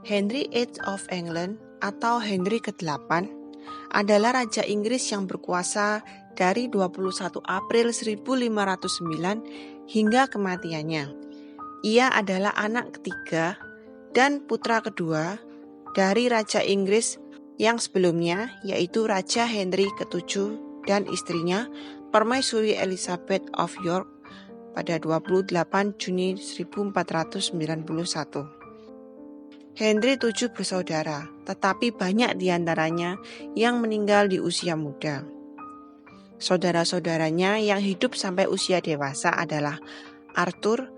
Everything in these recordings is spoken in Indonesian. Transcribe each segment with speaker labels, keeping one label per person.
Speaker 1: Henry VIII of England atau Henry ke-8 adalah Raja Inggris yang berkuasa dari 21 April 1509 hingga kematiannya. Ia adalah anak ketiga dan putra kedua dari Raja Inggris yang sebelumnya, yaitu Raja Henry ke-7 dan istrinya Permaisuri Elizabeth of York pada 28 Juni 1491. Henry VII bersaudara, tetapi banyak di antaranya yang meninggal di usia muda. Saudara-saudaranya yang hidup sampai usia dewasa adalah Arthur,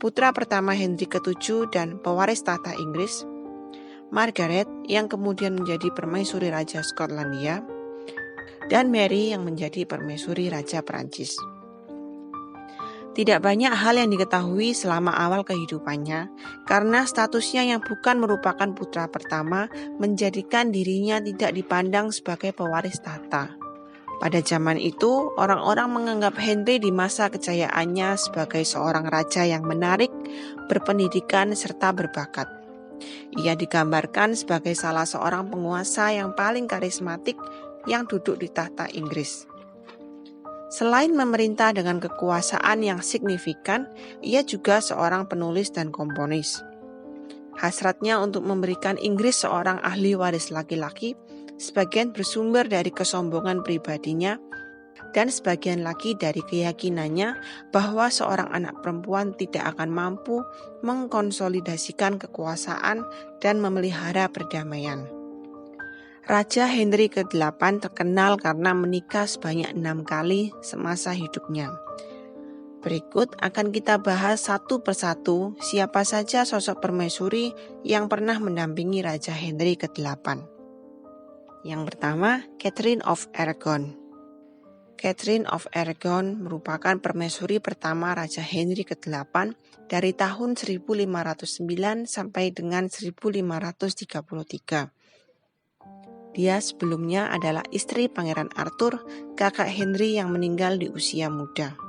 Speaker 1: putra pertama Henry ke-7 dan pewaris tahta Inggris, Margaret yang kemudian menjadi permaisuri Raja Skotlandia, dan Mary yang menjadi permaisuri Raja Perancis. Tidak banyak hal yang diketahui selama awal kehidupannya, karena statusnya yang bukan merupakan putra pertama menjadikan dirinya tidak dipandang sebagai pewaris tahta. Pada zaman itu, orang-orang menganggap Henry di masa kejayaannya sebagai seorang raja yang menarik, berpendidikan, serta berbakat. Ia digambarkan sebagai salah seorang penguasa yang paling karismatik yang duduk di tahta Inggris. Selain memerintah dengan kekuasaan yang signifikan, ia juga seorang penulis dan komponis. Hasratnya untuk memberikan Inggris seorang ahli waris laki-laki, sebagian bersumber dari kesombongan pribadinya, dan sebagian lagi dari keyakinannya bahwa seorang anak perempuan tidak akan mampu mengkonsolidasikan kekuasaan dan memelihara perdamaian. Raja Henry ke-8 terkenal karena menikah sebanyak 6 kali semasa hidupnya. Berikut akan kita bahas satu persatu siapa saja sosok permaisuri yang pernah mendampingi Raja Henry ke-8. Yang pertama, Catherine of Aragon. Catherine of Aragon merupakan permaisuri pertama Raja Henry ke-8 dari tahun 1509 sampai dengan 1533. Dia sebelumnya adalah istri Pangeran Arthur, kakak Henry yang meninggal di usia muda.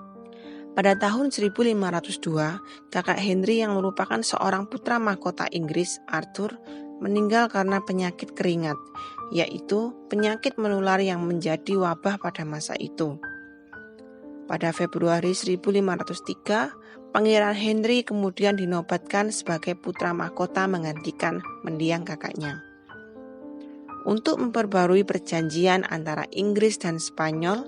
Speaker 1: Pada tahun 1502, kakak Henry yang merupakan seorang putra mahkota Inggris, Arthur, meninggal karena penyakit keringat, yaitu penyakit menular yang menjadi wabah pada masa itu. Pada Februari 1503, Pangeran Henry kemudian dinobatkan sebagai putra mahkota menggantikan mendiang kakaknya. Untuk memperbarui perjanjian antara Inggris dan Spanyol,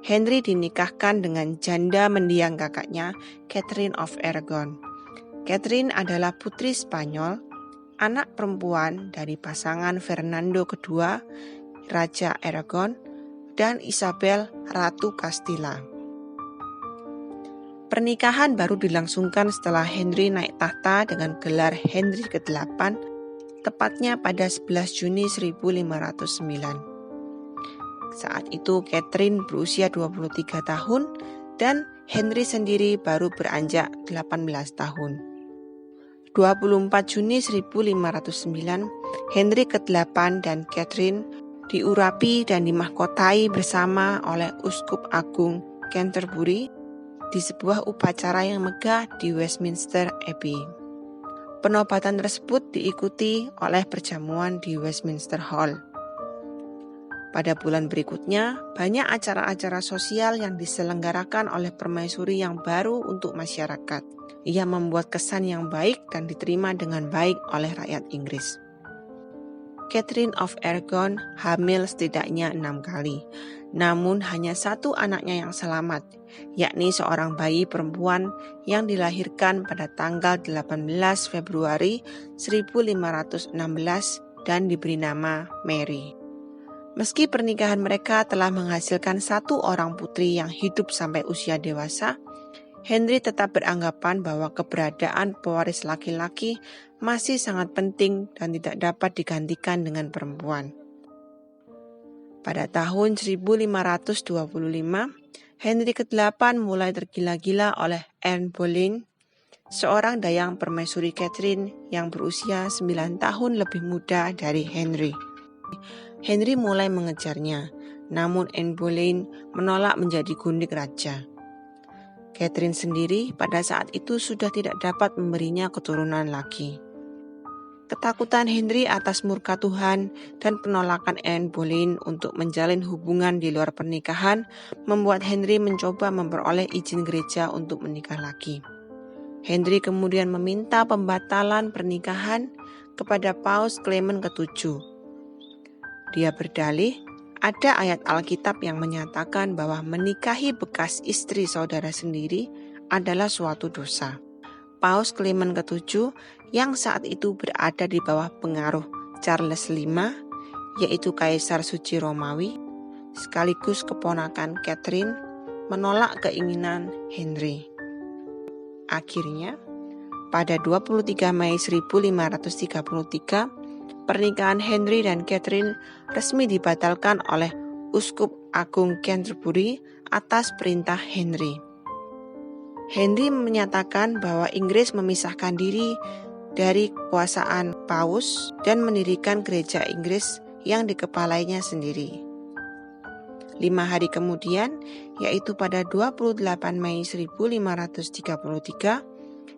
Speaker 1: Henry dinikahkan dengan janda mendiang kakaknya, Catherine of Aragon. Catherine adalah putri Spanyol, anak perempuan dari pasangan Fernando II, Raja Aragon, dan Isabel, Ratu Castilla. Pernikahan baru dilangsungkan setelah Henry naik tahta dengan gelar Henry ke-8, tepatnya pada 11 Juni 1509. Saat itu Catherine berusia 23 tahun dan Henry sendiri baru beranjak 18 tahun. 24 Juni 1509, Henry ke-8 dan Catherine diurapi dan dimahkotai bersama oleh Uskup Agung Canterbury di sebuah upacara yang megah di Westminster Abbey. Penobatan tersebut diikuti oleh perjamuan di Westminster Hall. Pada bulan berikutnya, banyak acara-acara sosial yang diselenggarakan oleh permaisuri yang baru untuk masyarakat. Ia membuat kesan yang baik dan diterima dengan baik oleh rakyat Inggris. Catherine of Aragon hamil setidaknya 6 kali, namun hanya satu anaknya yang selamat, yakni seorang bayi perempuan yang dilahirkan pada tanggal 18 Februari 1516 dan diberi nama Mary. Meski pernikahan mereka telah menghasilkan satu orang putri yang hidup sampai usia dewasa, Henry tetap beranggapan bahwa keberadaan pewaris laki-laki masih sangat penting dan tidak dapat digantikan dengan perempuan. Pada tahun 1525, Henry ke-8 mulai tergila-gila oleh Anne Boleyn, seorang dayang permaisuri Catherine yang berusia 9 tahun lebih muda dari Henry. Henry mulai mengejarnya, namun Anne Boleyn menolak menjadi gundik raja. Catherine sendiri pada saat itu sudah tidak dapat memberinya keturunan lagi. Ketakutan Henry atas murka Tuhan dan penolakan Anne Boleyn untuk menjalin hubungan di luar pernikahan membuat Henry mencoba memperoleh izin gereja untuk menikah lagi. Henry kemudian meminta pembatalan pernikahan kepada Paus Clement ke-7. Dia berdalih, ada ayat Alkitab yang menyatakan bahwa menikahi bekas istri saudara sendiri adalah suatu dosa. Paus Clement ke-7 yang saat itu berada di bawah pengaruh Charles V, yaitu Kaisar Suci Romawi, sekaligus keponakan Catherine, menolak keinginan Henry. Akhirnya, pada 23 Mei 1533, pernikahan Henry dan Catherine resmi dibatalkan oleh Uskup Agung Canterbury atas perintah Henry. Henry menyatakan bahwa Inggris memisahkan diri dari kekuasaan Paus dan mendirikan gereja Inggris yang dikepalainya sendiri. 5 hari kemudian, yaitu pada 28 Mei 1533,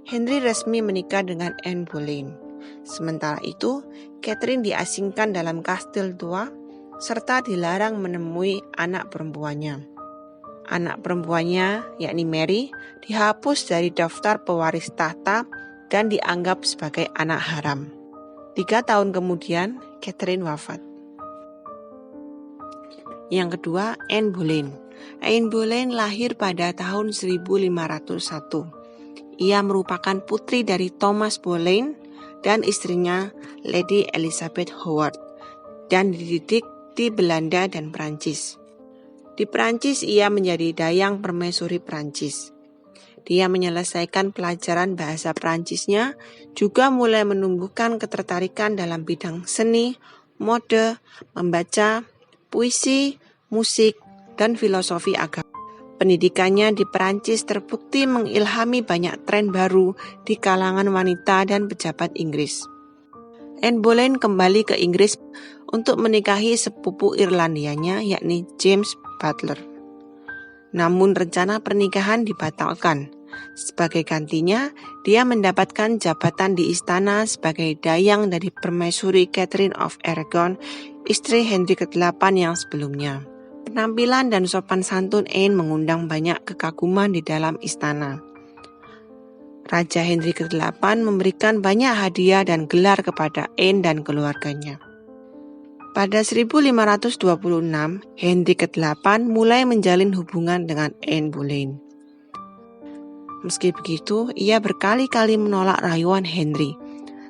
Speaker 1: Henry resmi menikah dengan Anne Boleyn. Sementara itu, Catherine diasingkan dalam kastil tua serta dilarang menemui anak perempuannya. Anak perempuannya, yakni Mary, dihapus dari daftar pewaris tahta dan dianggap sebagai anak haram. 3 tahun kemudian, Catherine wafat. Yang kedua, Anne Boleyn. Anne Boleyn lahir pada tahun 1501. Ia merupakan putri dari Thomas Boleyn dan istrinya Lady Elizabeth Howard, dan dididik di Belanda dan Prancis. Di Prancis ia menjadi dayang permaisuri Prancis. Dia menyelesaikan pelajaran bahasa Prancisnya, juga mulai menumbuhkan ketertarikan dalam bidang seni, mode, membaca, puisi, musik, dan filosofi agama. Pendidikannya di Prancis terbukti mengilhami banyak tren baru di kalangan wanita dan pejabat Inggris. Anne Boleyn kembali ke Inggris untuk menikahi sepupu Irlandianya, yakni James Butler. Namun rencana pernikahan dibatalkan. Sebagai gantinya, dia mendapatkan jabatan di istana sebagai dayang dari permaisuri Catherine of Aragon, istri Henry ke-8 yang sebelumnya. Penampilan dan sopan santun Anne mengundang banyak kekaguman di dalam istana. Raja Henry ke-8 memberikan banyak hadiah dan gelar kepada Anne dan keluarganya. Pada 1526, Henry ke-8 mulai menjalin hubungan dengan Anne Boleyn. Meski begitu, ia berkali-kali menolak rayuan Henry,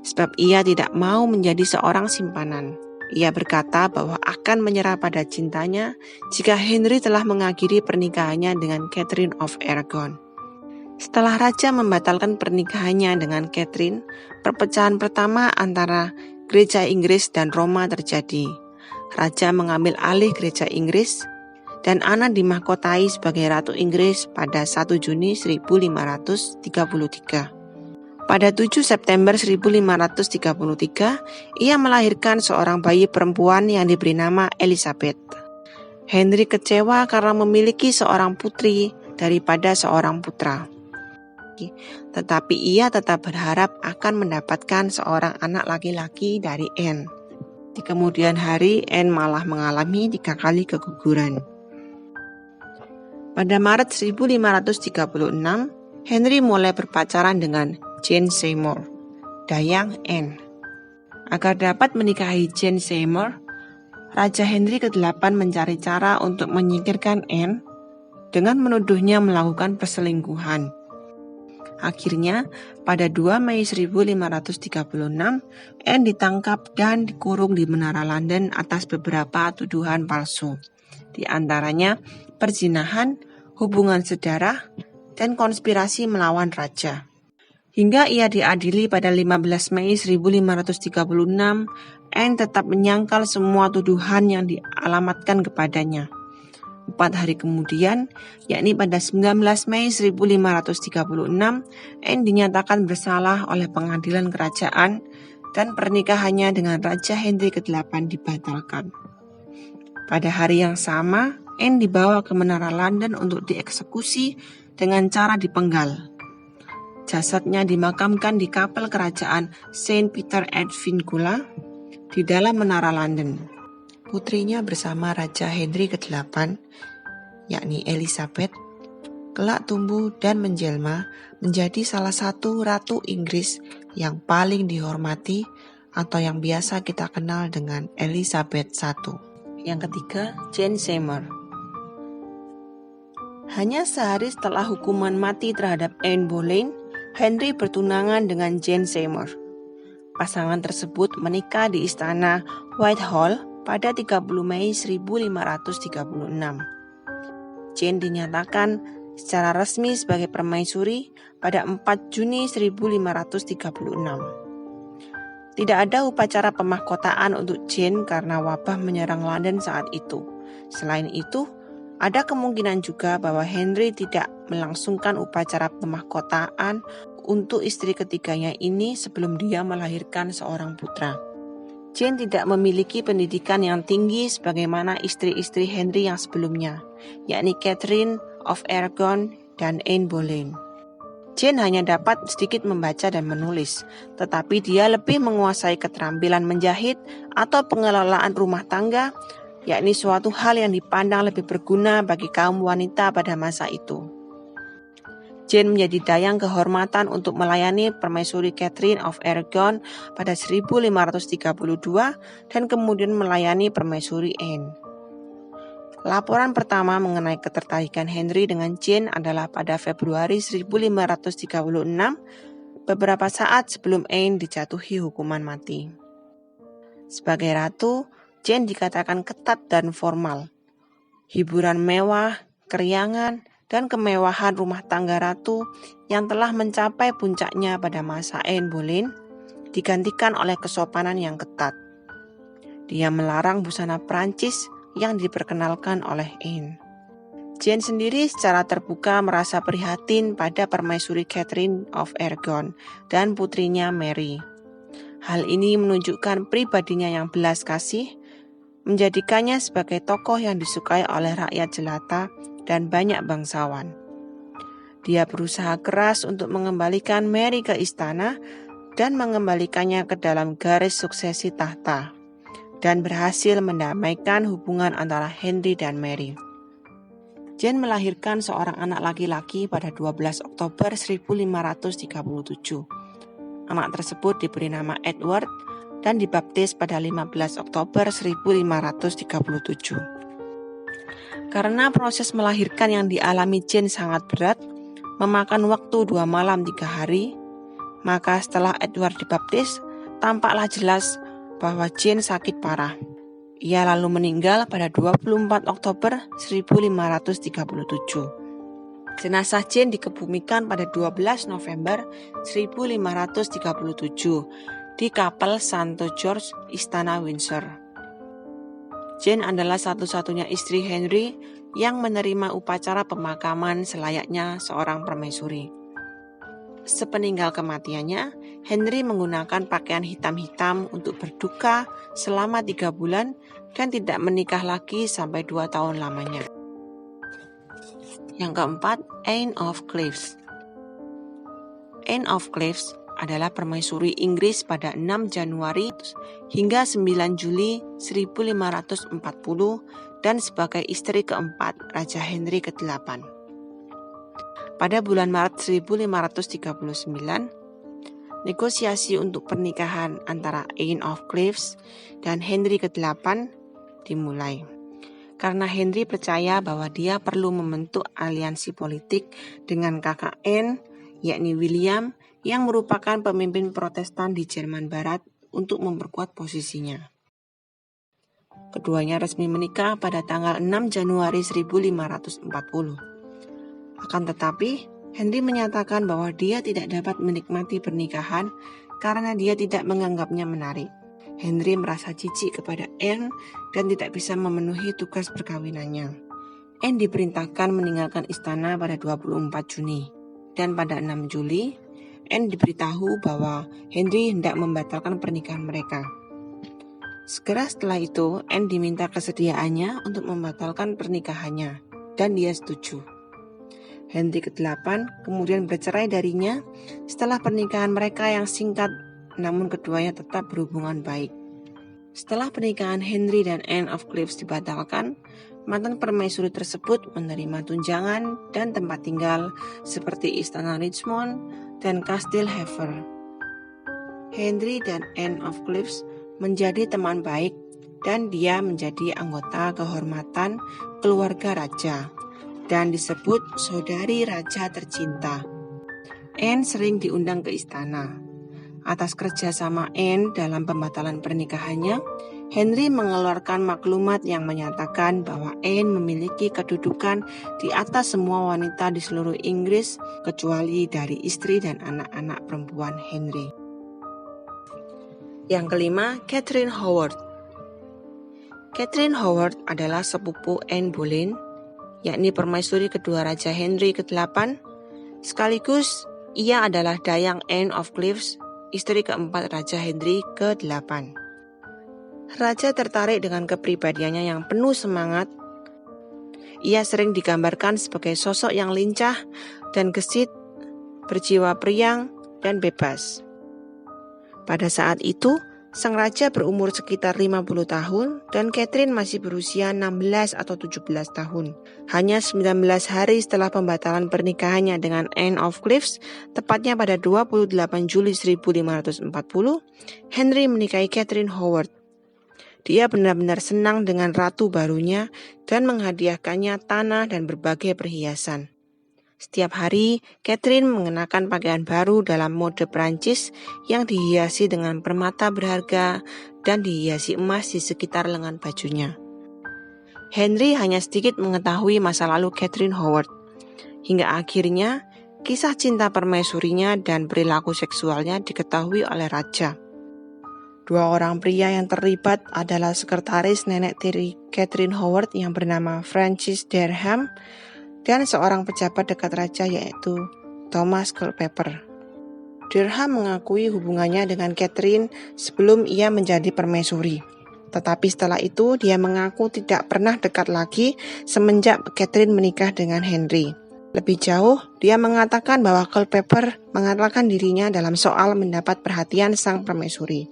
Speaker 1: sebab ia tidak mau menjadi seorang simpanan. Ia berkata bahwa akan menyerah pada cintanya jika Henry telah mengakhiri pernikahannya dengan Catherine of Aragon. Setelah raja membatalkan pernikahannya dengan Catherine, perpecahan pertama antara gereja Inggris dan Roma terjadi. Raja mengambil alih gereja Inggris, dan Anna dimahkotai sebagai Ratu Inggris pada 1 Juni 1533. Pada 7 September 1533, ia melahirkan seorang bayi perempuan yang diberi nama Elizabeth. Henry kecewa karena memiliki seorang putri daripada seorang putra. Tetapi ia tetap berharap akan mendapatkan seorang anak laki-laki dari Anne. Di kemudian hari, Anne malah mengalami 3 kali keguguran. Pada Maret 1536, Henry mulai berpacaran dengan Jane Seymour, dayang Anne. Agar dapat menikahi Jane Seymour, Raja Henry ke-8 mencari cara untuk menyingkirkan Anne dengan menuduhnya melakukan perselingkuhan. Akhirnya, pada 2 Mei 1536, Anne ditangkap dan dikurung di Menara London atas beberapa tuduhan palsu, di antaranya perzinahan, hubungan sedarah, dan konspirasi melawan raja. Hingga ia diadili pada 15 Mei 1536, Anne tetap menyangkal semua tuduhan yang dialamatkan kepadanya. 4 hari kemudian, yakni pada 19 Mei 1536, Anne dinyatakan bersalah oleh pengadilan kerajaan dan pernikahannya dengan Raja Henry ke-8 dibatalkan. Pada hari yang sama, Anne dibawa ke Menara London untuk dieksekusi dengan cara dipenggal. Jasadnya dimakamkan di kapel kerajaan Saint Peter at Vincula di dalam menara London. Putrinya bersama Raja Henry ke-8, yakni Elizabeth, kelak tumbuh dan menjelma menjadi salah satu Ratu Inggris yang paling dihormati atau yang biasa kita kenal dengan Elizabeth I. Yang ketiga, Jane Seymour. Hanya sehari setelah hukuman mati terhadap Anne Boleyn, Henry bertunangan dengan Jane Seymour. Pasangan tersebut menikah di istana Whitehall pada 30 Mei 1536. Jane dinyatakan secara resmi sebagai permaisuri pada 4 Juni 1536. Tidak ada upacara pemahkotaan untuk Jane karena wabah menyerang London saat itu. Selain itu, ada kemungkinan juga bahwa Henry tidak melangsungkan upacara pemahkotaan untuk istri ketiganya ini sebelum dia melahirkan seorang putra. Jane tidak memiliki pendidikan yang tinggi sebagaimana istri-istri Henry yang sebelumnya, yakni Catherine of Aragon dan Anne Boleyn. Jane hanya dapat sedikit membaca dan menulis, tetapi dia lebih menguasai keterampilan menjahit atau pengelolaan rumah tangga, yakni suatu hal yang dipandang lebih berguna bagi kaum wanita pada masa itu. Jane menjadi dayang kehormatan untuk melayani permaisuri Catherine of Aragon pada 1532 dan kemudian melayani permaisuri Anne. Laporan pertama mengenai ketertarikan Henry dengan Jane adalah pada Februari 1536, beberapa saat sebelum Anne dijatuhi hukuman mati. Sebagai ratu, Jane dikatakan ketat dan formal. Hiburan mewah, keriangan, dan kemewahan rumah tangga ratu yang telah mencapai puncaknya pada masa Anne Boleyn digantikan oleh kesopanan yang ketat. Dia melarang busana Prancis yang diperkenalkan oleh Anne. Jane sendiri secara terbuka merasa prihatin pada permaisuri Catherine of Aragon dan putrinya Mary. Hal ini menunjukkan pribadinya yang belas kasih, menjadikannya sebagai tokoh yang disukai oleh rakyat jelata dan banyak bangsawan. Dia berusaha keras untuk mengembalikan Mary ke istana dan mengembalikannya ke dalam garis suksesi tahta, dan berhasil mendamaikan hubungan antara Henry dan Mary. Jane melahirkan seorang anak laki-laki pada 12 Oktober 1537. Anak tersebut diberi nama Edward dan dibaptis pada 15 Oktober 1537. Karena proses melahirkan yang dialami Jane sangat berat, memakan waktu 2 malam 3 hari, maka setelah Edward dibaptis, tampaklah jelas bahwa Jane sakit parah. Ia lalu meninggal pada 24 Oktober 1537. Jenazah Jane dikebumikan pada 12 November 1537 di kapel St. George, Istana Windsor. Jane adalah satu-satunya istri Henry yang menerima upacara pemakaman selayaknya seorang permaisuri. Sepeninggal kematiannya, Henry menggunakan pakaian hitam-hitam untuk berduka selama 3 bulan dan tidak menikah lagi sampai 2 tahun lamanya. Yang keempat, Anne of Cleves. Anne of Cleves adalah permaisuri Inggris pada 6 Januari hingga 9 Juli 1540 dan sebagai istri keempat Raja Henry ke-8. Pada bulan Maret 1539, negosiasi untuk pernikahan antara Anne of Cleves dan Henry ke-8 dimulai. Karena Henry percaya bahwa dia perlu membentuk aliansi politik dengan kakak Anne, yakni William, yang merupakan pemimpin Protestan di Jerman Barat untuk memperkuat posisinya. Keduanya resmi menikah pada tanggal 6 Januari 1540. Akan tetapi, Henry menyatakan bahwa dia tidak dapat menikmati pernikahan karena dia tidak menganggapnya menarik. Henry merasa jijik kepada Anne dan tidak bisa memenuhi tugas perkawinannya. Anne diperintahkan meninggalkan istana pada 24 Juni. Dan pada 6 Juli, Anne diberitahu bahwa Henry hendak membatalkan pernikahan mereka. Segera setelah itu, Anne diminta kesediaannya untuk membatalkan pernikahannya, dan dia setuju. Henry ke-8 kemudian bercerai darinya setelah pernikahan mereka yang singkat, namun keduanya tetap berhubungan baik. Setelah pernikahan Henry dan Anne of Cleves dibatalkan, mantan permaisuri tersebut menerima tunjangan dan tempat tinggal seperti Istana Richmond dan Kastil Hever. Henry dan Anne of Cleves menjadi teman baik dan dia menjadi anggota kehormatan keluarga raja dan disebut saudari raja tercinta. Anne sering diundang ke istana. Atas kerjasama Anne dalam pembatalan pernikahannya, Henry mengeluarkan maklumat yang menyatakan bahwa Anne memiliki kedudukan di atas semua wanita di seluruh Inggris kecuali dari istri dan anak-anak perempuan Henry. Yang kelima, Catherine Howard. Catherine Howard adalah sepupu Anne Boleyn, yakni permaisuri kedua Raja Henry ke-8, sekaligus ia adalah dayang Anne of Cleves, istri keempat Raja Henry ke-8. Raja tertarik dengan kepribadiannya yang penuh semangat. Ia sering digambarkan sebagai sosok yang lincah dan gesit, berjiwa periang dan bebas. Pada saat itu, sang raja berumur sekitar 50 tahun dan Catherine masih berusia 16 atau 17 tahun. Hanya 19 hari setelah pembatalan pernikahannya dengan Anne of Cleves, tepatnya pada 28 Juli 1540, Henry menikahi Catherine Howard. Dia benar-benar senang dengan ratu barunya dan menghadiahkannya tanah dan berbagai perhiasan. Setiap hari, Catherine mengenakan pakaian baru dalam mode Prancis yang dihiasi dengan permata berharga dan dihiasi emas di sekitar lengan bajunya. Henry hanya sedikit mengetahui masa lalu Catherine Howard, hingga akhirnya kisah cinta permaisurinya dan perilaku seksualnya diketahui oleh raja. Dua orang pria yang terlibat adalah sekretaris nenek tiri Catherine Howard yang bernama Francis Derham dan seorang pejabat dekat raja yaitu Thomas Culpeper. Derham mengakui hubungannya dengan Catherine sebelum ia menjadi permaisuri. Tetapi setelah itu dia mengaku tidak pernah dekat lagi semenjak Catherine menikah dengan Henry. Lebih jauh, dia mengatakan bahwa Culpeper mengalahkan dirinya dalam soal mendapat perhatian sang permaisuri.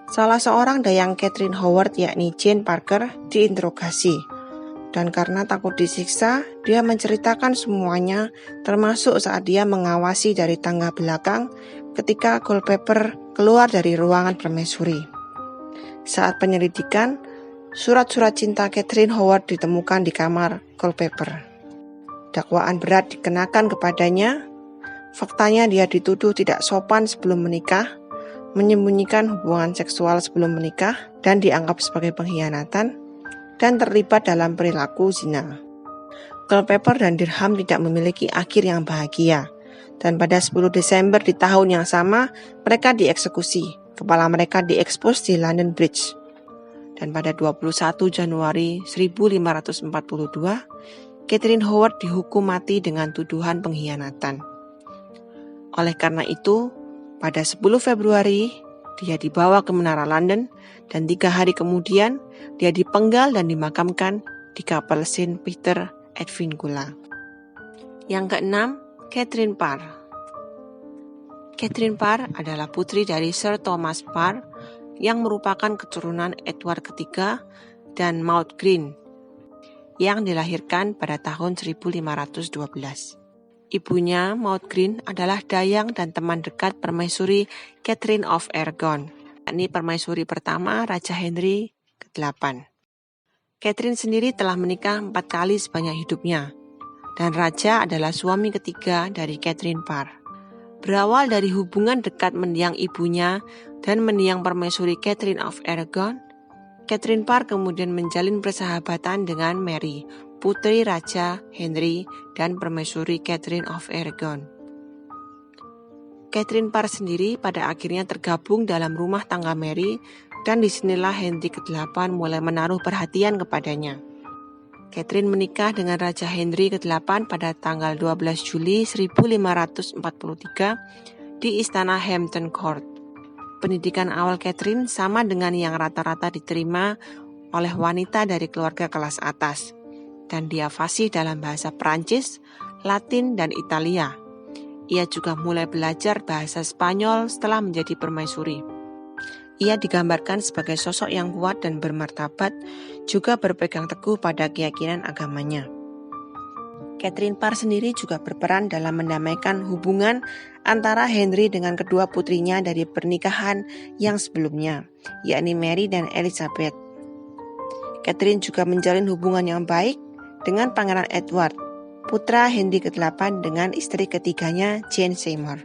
Speaker 1: Salah seorang dayang Catherine Howard yakni Jane Parker diinterogasi. Dan karena takut disiksa, dia menceritakan semuanya, termasuk saat dia mengawasi dari tangga belakang ketika Culpeper keluar dari ruangan permaisuri. Saat penyelidikan, surat-surat cinta Catherine Howard ditemukan di kamar Culpeper. Dakwaan berat dikenakan kepadanya. Faktanya dia dituduh tidak sopan sebelum menikah, menyembunyikan hubungan seksual sebelum menikah, dan dianggap sebagai pengkhianatan, dan terlibat dalam perilaku zina. Culpeper dan Derham tidak memiliki akhir yang bahagia, dan pada 10 Desember di tahun yang sama, mereka dieksekusi. Kepala mereka diekspos di London Bridge. Dan pada 21 Januari 1542, Catherine Howard dihukum mati dengan tuduhan pengkhianatan. Oleh karena itu, pada 10 Februari, dia dibawa ke Menara London, dan 3 hari kemudian, dia dipenggal dan dimakamkan di kapel St. Peter at Vincula. Yang keenam, Catherine Parr. Catherine Parr adalah putri dari Sir Thomas Parr yang merupakan keturunan Edward III dan Maud Green yang dilahirkan pada tahun 1512. Ibunya, Maud Green, adalah dayang dan teman dekat permaisuri Catherine of Aragon, yakni permaisuri pertama Raja Henry ke-8. Catherine sendiri telah menikah 4 kali sepanjang hidupnya, dan Raja adalah suami ketiga dari Catherine Parr. Berawal dari hubungan dekat mendiang ibunya dan mendiang permaisuri Catherine of Aragon, Catherine Parr kemudian menjalin persahabatan dengan Mary, putri Raja Henry dan permaisuri Catherine of Aragon. Catherine Parr sendiri pada akhirnya tergabung dalam rumah tangga Mary, dan disinilah Henry ke-8 mulai menaruh perhatian kepadanya. Catherine menikah dengan Raja Henry ke-8 pada tanggal 12 Juli 1543 di Istana Hampton Court. Pendidikan awal Catherine sama dengan yang rata-rata diterima oleh wanita dari keluarga kelas atas. dan dia fasih dalam bahasa Prancis, Latin, dan Italia. Ia juga mulai belajar bahasa Spanyol setelah menjadi permaisuri. Ia digambarkan sebagai sosok yang kuat dan bermartabat, juga berpegang teguh pada keyakinan agamanya. Catherine Parr sendiri juga berperan dalam mendamaikan hubungan antara Henry dengan kedua putrinya dari pernikahan yang sebelumnya, yakni Mary dan Elizabeth. Catherine juga menjalin hubungan yang baik dengan Pangeran Edward, putra Henry ke-8 dengan istri ketiganya Jane Seymour.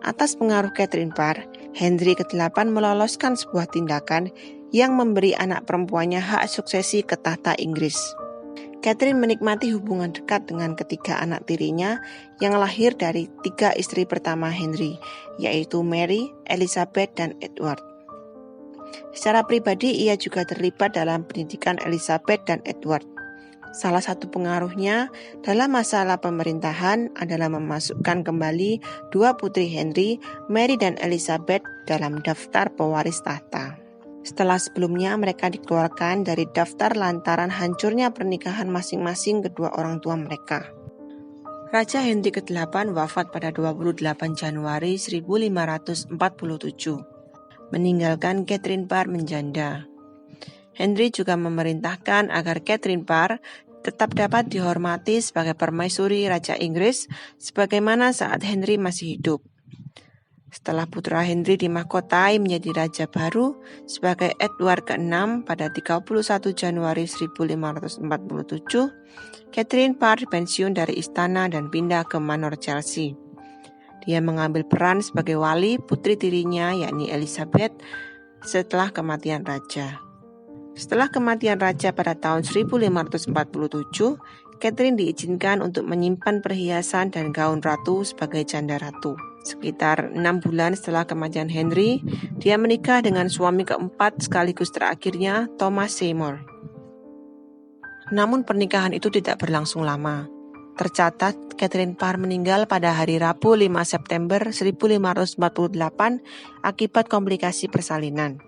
Speaker 1: Atas pengaruh Catherine Parr, Henry ke-8 meloloskan sebuah tindakan yang memberi anak perempuannya hak suksesi ke tahta Inggris. Catherine menikmati hubungan dekat dengan ketiga anak tirinya yang lahir dari 3 istri pertama Henry, yaitu Mary, Elizabeth, dan Edward. Secara pribadi, ia juga terlibat dalam pendidikan Elizabeth dan Edward. Salah satu pengaruhnya dalam masalah pemerintahan adalah memasukkan kembali 2 putri Henry, Mary dan Elizabeth dalam daftar pewaris tahta. Setelah sebelumnya mereka dikeluarkan dari daftar lantaran hancurnya pernikahan masing-masing kedua orang tua mereka. Raja Henry ke-8 wafat pada 28 Januari 1547, meninggalkan Catherine Parr menjanda. Henry juga memerintahkan agar Catherine Parr tetap dapat dihormati sebagai permaisuri Raja Inggris sebagaimana saat Henry masih hidup. Setelah putra Henry dimahkotai menjadi raja baru sebagai Edward ke-6 pada 31 Januari 1547, Catherine Parr pensiun dari istana dan pindah ke Manor Chelsea. Dia mengambil peran sebagai wali putri tirinya yakni Elizabeth setelah kematian raja. Setelah kematian raja pada tahun 1547, Catherine diizinkan untuk menyimpan perhiasan dan gaun ratu sebagai janda ratu. Sekitar 6 bulan setelah kematian Henry, dia menikah dengan suami keempat sekaligus terakhirnya, Thomas Seymour. Namun pernikahan itu tidak berlangsung lama. Tercatat, Catherine Parr meninggal pada hari Rabu 5 September 1548 akibat komplikasi persalinan.